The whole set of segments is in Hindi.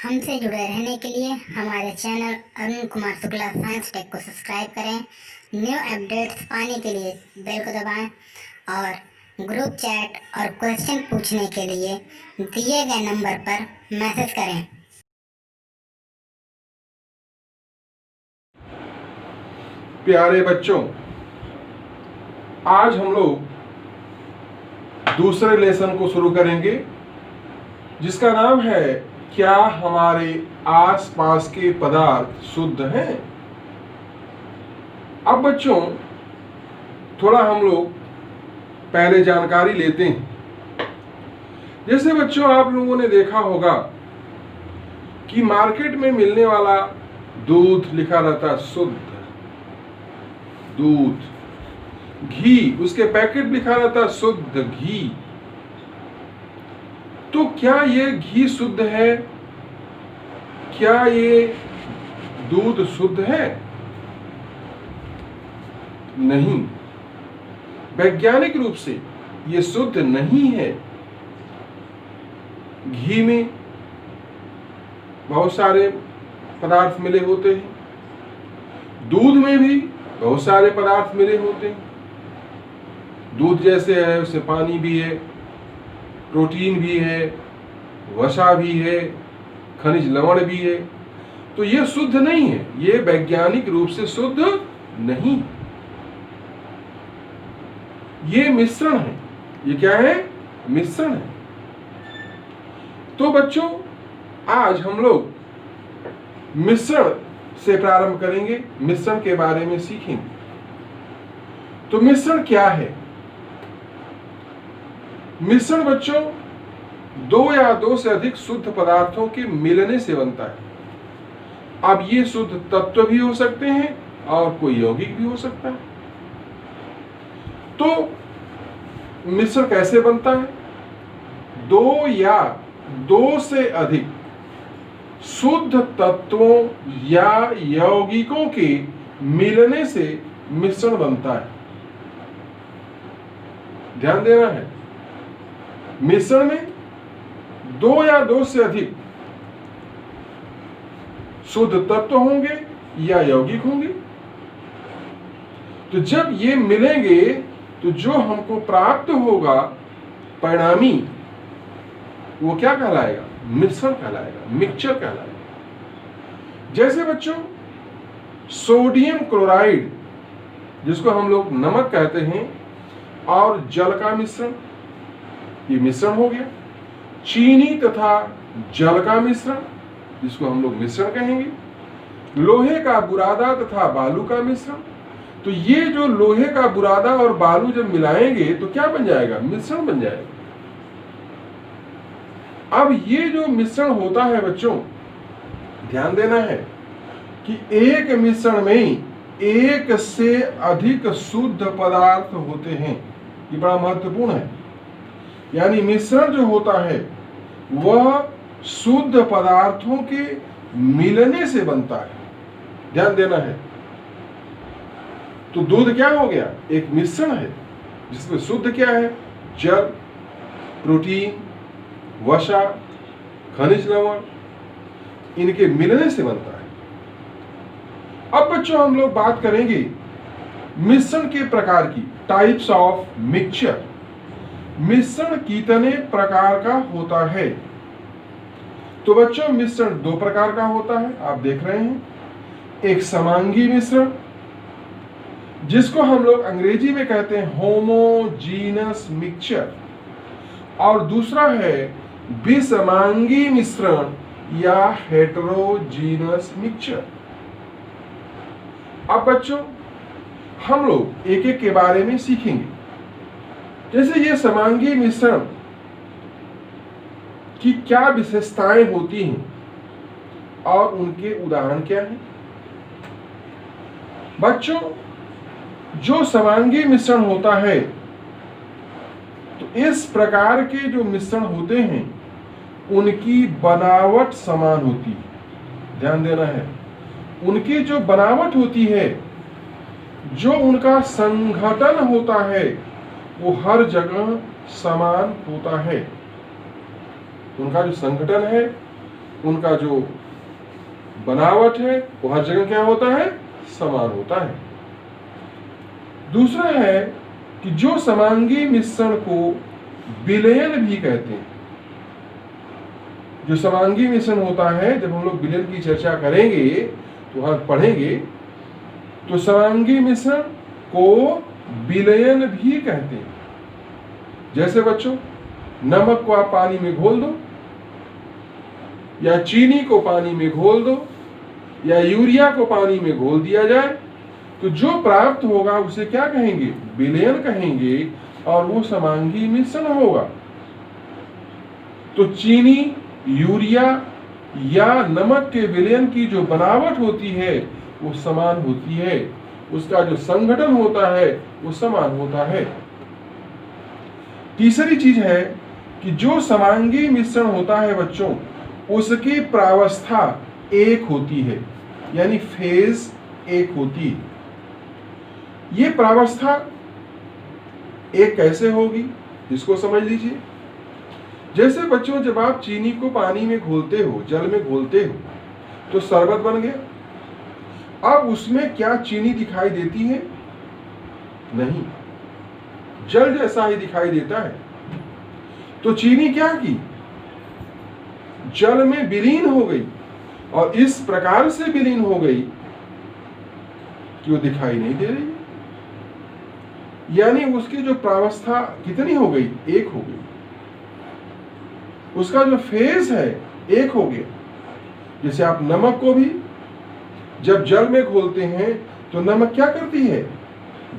हमसे जुड़े रहने के लिए हमारे channel Arun Kumar Shukla science tech को सब्सक्राइब करें। न्यू अपडेट्स पाने के लिए बेल को दबाएं और ग्रुप चैट और क्वेश्चन पूछने के लिए दिए गए नंबर पर मैसेज करें। प्यारे बच्चों, आज हम लोग दूसरे लेसन को शुरू करेंगे जिसका नाम है क्या हमारे आसपास के पदार्थ शुद्ध हैं। अब बच्चों थोड़ा हम लोग पहले जानकारी लेते हैं। जैसे बच्चों आप लोगों ने देखा होगा कि मार्केट में मिलने वाला दूध लिखा रहता शुद्ध दूध, घी उसके पैकेट लिखा रहता शुद्ध घी। तो क्या ये घी शुद्ध है? क्या ये दूध शुद्ध है? नहीं, वैज्ञानिक रूप से ये शुद्ध नहीं है। घी में बहुत सारे पदार्थ मिले होते हैं, दूध में भी बहुत सारे पदार्थ मिले होते हैं। दूध जैसे है उसमें पानी भी है, प्रोटीन भी है, वसा भी है, खनिज लवण भी है। तो ये शुद्ध नहीं है, ये वैज्ञानिक रूप से शुद्ध नहीं। ये मिश्रण है। ये क्या है? मिश्रण है। तो बच्चों आज हम लोग मिश्रण से प्रारंभ करेंगे, मिश्रण के बारे में सीखेंगे। तो मिश्रण क्या है? मिश्रण बच्चों दो या दो से अधिक शुद्ध पदार्थों के मिलने से बनता है। अब ये शुद्ध तत्व भी हो सकते हैं और कोई यौगिक भी हो सकता है। तो मिश्रण कैसे बनता है? दो या दो से अधिक शुद्ध तत्वों या यौगिकों के मिलने से मिश्रण बनता है। ध्यान देना है, मिश्रण में दो या दो से अधिक शुद्ध तत्व होंगे या यौगिक होंगे। तो जब ये मिलेंगे तो जो हमको प्राप्त होगा परिणामी, वो क्या कहलाएगा? मिश्रण कहलाएगा, मिक्सचर कहलाएगा। जैसे बच्चों सोडियम क्लोराइड जिसको हम लोग नमक कहते हैं और जल का मिश्रण, ये मिश्रण हो गया। चीनी तथा जल का मिश्रण जिसको हम लोग मिश्रण कहेंगे। लोहे का बुरादा तथा बालू का मिश्रण। तो ये जो लोहे का बुरादा और बालू जब मिलाएंगे तो क्या बन जाएगा? मिश्रण बन जाएगा। अब ये जो मिश्रण होता है बच्चों, ध्यान देना है कि एक मिश्रण में एक से अधिक शुद्ध पदार्थ होते हैं। ये बड़ा महत्वपूर्ण है। यानी मिश्रण जो होता है वह शुद्ध पदार्थों के मिलने से बनता है। ध्यान देना है। तो दूध क्या हो गया? एक मिश्रण है जिसमें शुद्ध क्या है? जल, प्रोटीन, वसा, खनिज लवण, इनके मिलने से बनता है। अब बच्चों हम लोग बात करेंगे मिश्रण के प्रकार की, टाइप्स ऑफ मिक्सचर। मिश्रण कितने प्रकार का होता है? तो बच्चों मिश्रण दो प्रकार का होता है, आप देख रहे हैं। एक समांगी मिश्रण जिसको हम लोग अंग्रेजी में कहते हैं होमोजीनस मिक्सचर, और दूसरा है विषमांगी मिश्रण या हेटेरोजीनस मिक्सचर। अब बच्चों हम लोग एक एक के बारे में सीखेंगे। जैसे ये समांगी मिश्रण की क्या विशेषताएं होती हैं और उनके उदाहरण क्या हैं। बच्चों जो समांगी मिश्रण होता है तो इस प्रकार के जो मिश्रण होते हैं उनकी बनावट समान होती है। ध्यान देना है, उनकी जो बनावट होती है, जो उनका संघटन होता है, वो हर जगह समान होता है। उनका जो संगठन है उनका जो बनावट है वो हर जगह क्या होता है, समान होता है। दूसरा है कि जो समांगी मिश्रण को विलयन भी कहते हैं। जो समांगी मिश्रण होता है, जब हम लोग विलयन की चर्चा करेंगे तो वहां पढ़ेंगे, तो समांगी मिश्रण को विलयन भी कहते हैं। जैसे बच्चों, नमक को आप पानी में घोल दो, या चीनी को पानी में घोल दो, या यूरिया को पानी में घोल दिया जाए, तो जो प्राप्त होगा उसे क्या कहेंगे, विलयन कहेंगे, और वो समांगी मिश्रण होगा। तो चीनी, यूरिया या नमक के विलयन की जो बनावट होती है वो समान होती है, उसका जो संगठन होता है वो समान होता है। तीसरी चीज है कि जो समांगी मिश्रण होता है बच्चों, उसकी प्रावस्था एक होती है, यानी फेज एक होती है। ये प्रावस्था एक कैसे होगी, इसको समझ लीजिए। जैसे बच्चों, जब आप चीनी को पानी में घोलते हो, जल में घोलते हो, तो शरबत बन गया। अब उसमें क्या चीनी दिखाई देती है? नहीं, जल जैसा ही दिखाई देता है। तो चीनी क्या की, जल में विलीन हो गई, और इस प्रकार से विलीन हो गई कि वो दिखाई नहीं दे रही। यानी उसकी जो प्रावस्था कितनी हो गई, एक हो गई। उसका जो फेज है एक हो गया। जैसे आप नमक को भी जब जल में घोलते हैं तो नमक क्या करती है,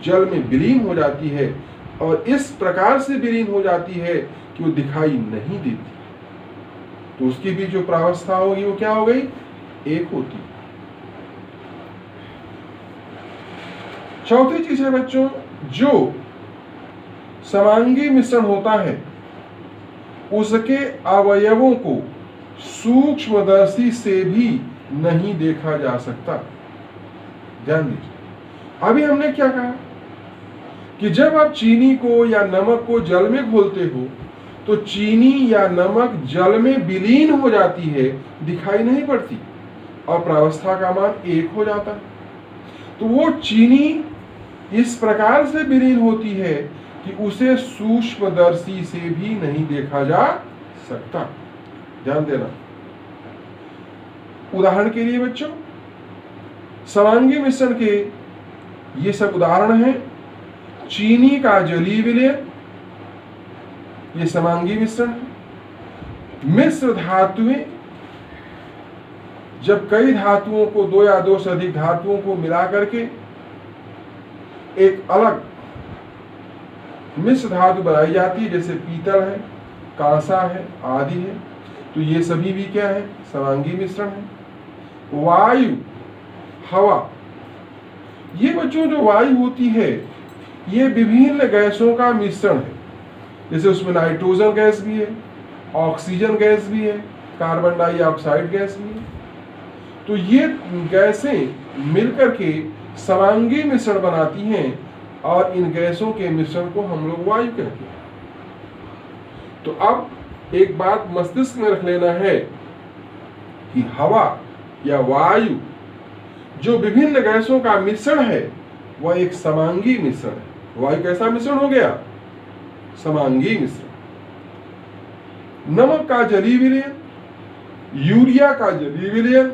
जल में विलीन हो जाती है, और इस प्रकार से विलीन हो जाती है कि वो दिखाई नहीं देती। तो उसकी भी जो प्रावस्था होगी वो क्या हो गई, एक होती। चौथी चीज है बच्चों, जो समांगी मिश्रण होता है उसके अवयवों को सूक्ष्मदर्शी से भी नहीं देखा जा सकता। ध्यान दीजिए, अभी हमने क्या कहा कि जब आप चीनी को या नमक को जल में घोलते हो तो चीनी या नमक जल में विलीन हो जाती है, दिखाई नहीं पड़ती, और प्रावस्था का मान एक हो जाता है। तो वो चीनी इस प्रकार से विलीन होती है कि उसे सूक्ष्मदर्शी से भी नहीं देखा जा सकता। ध्यान देना। उदाहरण के लिए बच्चों, समांगी मिश्रण के ये सब उदाहरण हैं। चीनी का जलीय विलयन, ये समांगी मिश्रण है। मिश्र धातुएं, जब कई धातुओं को, दो या दो से अधिक धातुओं को मिला करके एक अलग मिश्र धातु बनाई जाती है, जैसे पीतल है, कांसा है, आदि है, तो ये सभी भी क्या है, समांगी मिश्रण है। वायु, हवा, ये बच्चों जो वायु होती है ये विभिन्न गैसों का मिश्रण है। जैसे उसमें नाइट्रोजन गैस भी है, ऑक्सीजन गैस भी है, कार्बन डाइऑक्साइड गैस भी है। तो ये गैसें मिलकर के समांगी मिश्रण बनाती हैं, और इन गैसों के मिश्रण को हम लोग वायु कहते हैं। तो अब एक बात मस्तिष्क में रख लेना है कि हवा या वायु जो विभिन्न गैसों का मिश्रण है वह एक समांगी मिश्रण है। वायु कैसा मिश्रण हो गया, समांगी मिश्रण। नमक का जलीय विलयन, यूरिया का जलीय विलयन,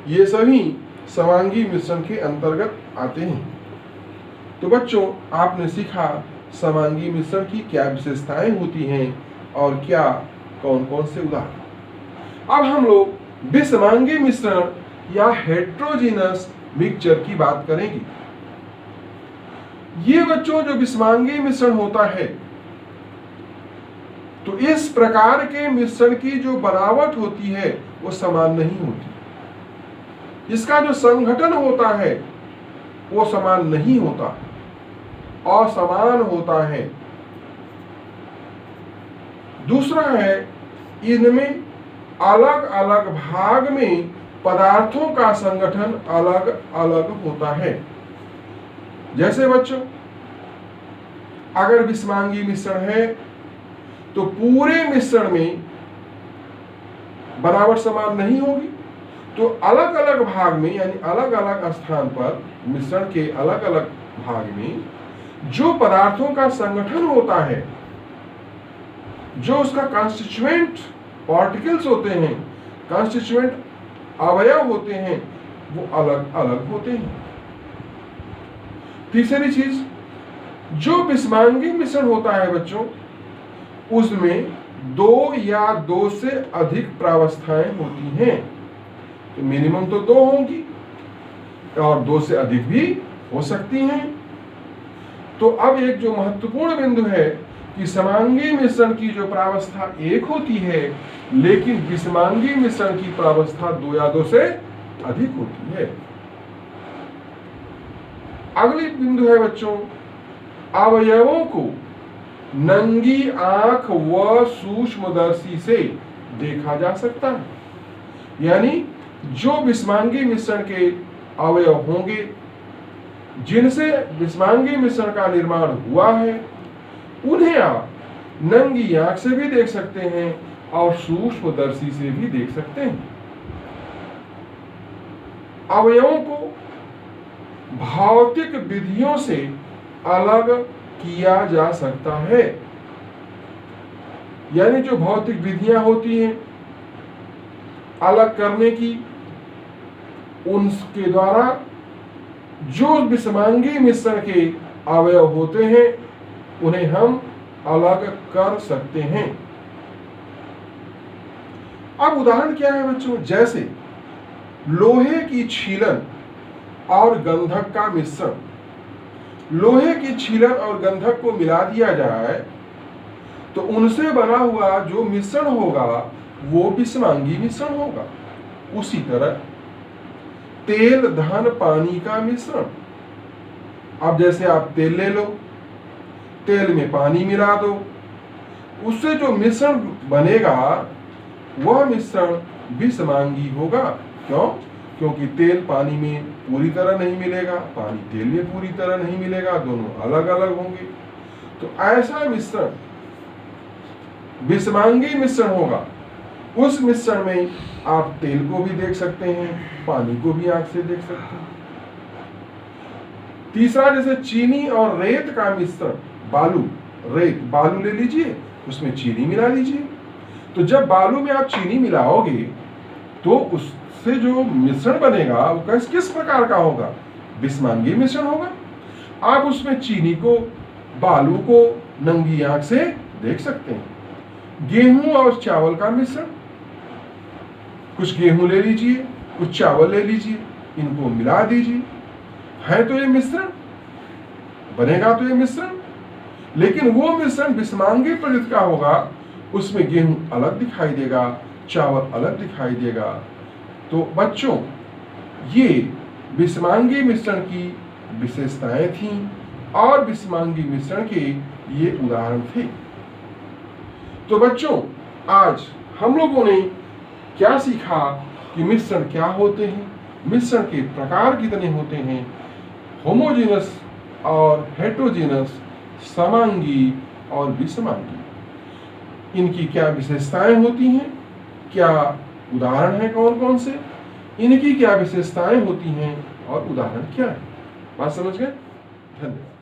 ये सभी समांगी मिश्रण के अंतर्गत आते हैं। तो बच्चों, आपने सीखा समांगी मिश्रण की क्या विशेषताएं होती हैं और क्या कौन कौन से उदाहरण। अब हम लोग विषमांगी मिश्रण या हेट्रोजीनस मिक्सचर की बात करेंगे। ये बच्चों जो विषमांगी मिश्रण होता है, तो इस प्रकार के मिश्रण की जो बनावट होती है वो समान नहीं होती। इसका जो संगठन होता है वो समान नहीं होता, असमान होता है। दूसरा है, इनमें अलग अलग भाग में पदार्थों का संगठन अलग अलग होता है। जैसे बच्चों, अगर विषमांगी मिश्रण है तो पूरे मिश्रण में बराबर समान नहीं होगी। तो अलग अलग भाग में यानी अलग अलग स्थान पर मिश्रण के अलग अलग भाग में जो पदार्थों का संगठन होता है, जो उसका कॉन्स्टिट्यूएंट पार्टिकल्स होते हैं, कॉन्स्टिट्यूएंट अवयव होते हैं, वो अलग अलग होते हैं। तीसरी चीज, जो विषमांगी मिश्रण होता है बच्चों, उसमें 2 या 2 से अधिक प्रावस्थाएं होती हैं। तो मिनिमम तो 2 होंगी और 2 से अधिक भी हो सकती हैं। तो अब एक जो महत्वपूर्ण बिंदु है कि समांगी मिश्रण की जो प्रावस्था 1 होती है, लेकिन विषमांगी मिश्रण की प्रावस्था 2 या 2 से अधिक होती है। अगली बिंदु है बच्चों, अवयवों को नंगी आंख व सूक्ष्मदर्शी से देखा जा सकता है। यानी जो विषमांगी मिश्रण के अवयव होंगे, जिनसे विषमांगी मिश्रण का निर्माण हुआ है, उन्हें आप नंगी आंख से भी देख सकते हैं और सूक्ष्मदर्शी से भी देख सकते हैं। अवयवों को भौतिक विधियों से अलग किया जा सकता है। यानी जो भौतिक विधियां होती हैं अलग करने की, उनके द्वारा जो विषमांगी मिश्रण के अवयव होते हैं उन्हें हम अलग कर सकते हैं। अब उदाहरण क्या है बच्चों, जैसे लोहे की छीलन और गंधक का मिश्रण। लोहे की छीलन और गंधक को मिला दिया जाए तो उनसे बना हुआ जो मिश्रण होगा वो विषमांगी मिश्रण होगा। उसी तरह तेल धन पानी का मिश्रण। अब जैसे आप तेल ले लो, तेल में पानी मिला दो, उससे जो मिश्रण बनेगा वह मिश्रण विषमांगी होगा। क्यों? क्योंकि तेल पानी में पूरी तरह नहीं मिलेगा, पानी तेल में पूरी तरह नहीं मिलेगा, दोनों अलग अलग होंगे। तो ऐसा मिश्रण विषमांगी मिश्रण होगा। उस मिश्रण में आप तेल को भी देख सकते हैं, पानी को भी आंख से देख सकते हैं। तीसरा, जैसे चीनी और रेत का मिश्रण, बालू, रेत, बालू ले लीजिए, उसमें चीनी मिला लीजिए। तो जब बालू में आप चीनी मिलाओगे तो उससे जो मिश्रण बनेगा वो किस प्रकार का होगा? विषमांगी मिश्रण होगा। आप उसमें चीनी को, बालू को नंगी आंख से देख सकते हैं। गेहूं और चावल का मिश्रण, कुछ गेहूं ले लीजिए, कुछ चावल ले लीजिए, इनको मिला दीजिए, है तो ये मिश्रण, बनेगा तो ये मिश्रण। लेकिन वो मिश्रण विषमांगी प्रकृति का होगा, उसमें गेहूं अलग दिखाई देगा, चावल अलग दिखाई देगा। तो बच्चों, ये विषमांगी मिश्रण की विशेषताएं थीं और विषमांगी मिश्रण के ये उदाहरण थे। तो बच्चों, आज हम लोगों ने क्या सीखा कि मिश्रण क्या होते हैं, मिश्रण के प्रकार कितने होते हैं, होमोजेनस और हेटेरोजेनस, समांगी और विषमांगी, इनकी क्या विशेषताएं होती हैं, क्या उदाहरण हैं कौन कौन से, इनकी क्या विशेषताएं होती हैं और उदाहरण क्या है। बात समझ गए? धन्यवाद।